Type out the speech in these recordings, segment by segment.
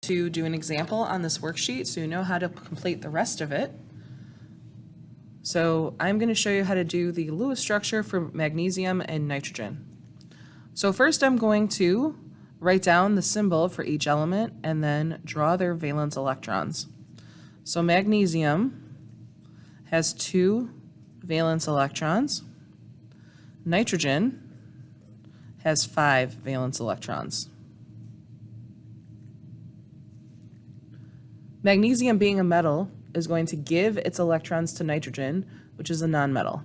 to do an example on this worksheet so you know how to complete the rest of it. So I'm going to show you how to do the Lewis structure for magnesium and nitrogen. So first I'm going to write down the symbol for each element and then draw their valence electrons. So magnesium has 2 valence electrons. Nitrogen has 5 valence electrons. Magnesium, being a metal, is going to give its electrons to nitrogen, which is a nonmetal.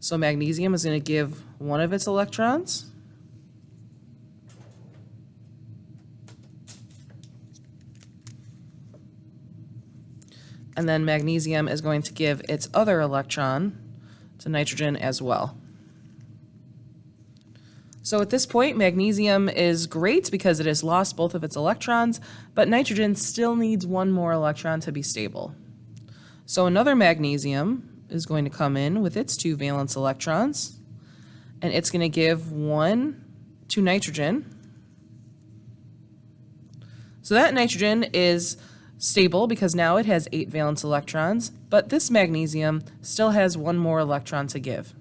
So magnesium is going to give one of its electrons. And then magnesium is going to give its other electron to nitrogen as well. So at this point, magnesium is great because it has lost both of its electrons, but nitrogen still needs one more electron to be stable. So another magnesium is going to come in with its 2 valence electrons, and it's going to give one to nitrogen. So that nitrogen is stable because now it has 8 valence electrons, but this magnesium still has one more electron to give.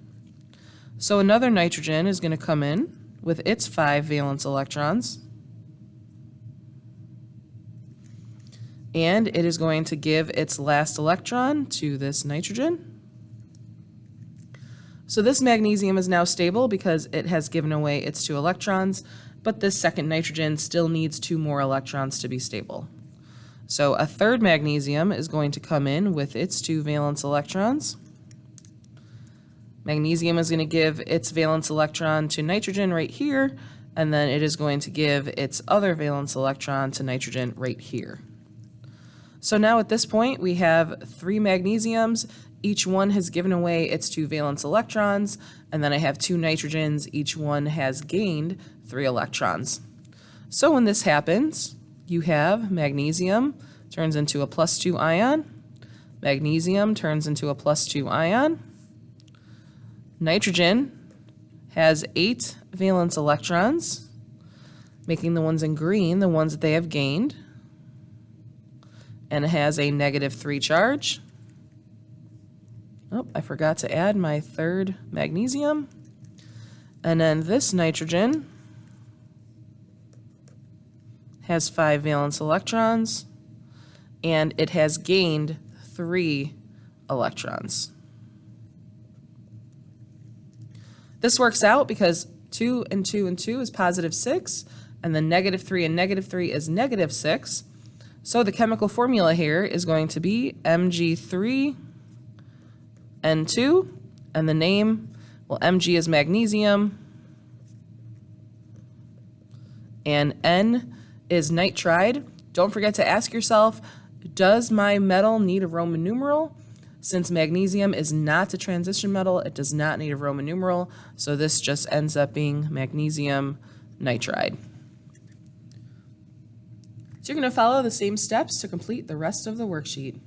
So another nitrogen is going to come in with its 5 valence electrons, and it is going to give its last electron to this nitrogen. So this magnesium is now stable because it has given away its 2 electrons, but this second nitrogen still needs 2 more electrons to be stable. So a third magnesium is going to come in with its 2 valence electrons. Magnesium is going to give its valence electron to nitrogen right here, and then it is going to give its other valence electron to nitrogen right here. So now at this point we have 3 magnesiums. Each one has given away its 2 valence electrons, and then I have 2 nitrogens. Each one has gained 3 electrons. So when this happens, you have magnesium turns into a +2 ion, magnesium turns into a +2 ion, nitrogen has 8 valence electrons, making the ones in green the ones that they have gained, and it has a -3 charge. Oh, I forgot to add my third magnesium. And then this nitrogen has 5 valence electrons, and it has gained 3 electrons. This works out because 2 and 2 and 2 is +6, and then -3 and -3 is -6. So the chemical formula here is going to be Mg3N2, and the name, well, Mg is magnesium, and N is nitride. Don't forget to ask yourself, does my metal need a Roman numeral? Since magnesium is not a transition metal, it does not need a Roman numeral, so this just ends up being magnesium nitride. So you're going to follow the same steps to complete the rest of the worksheet.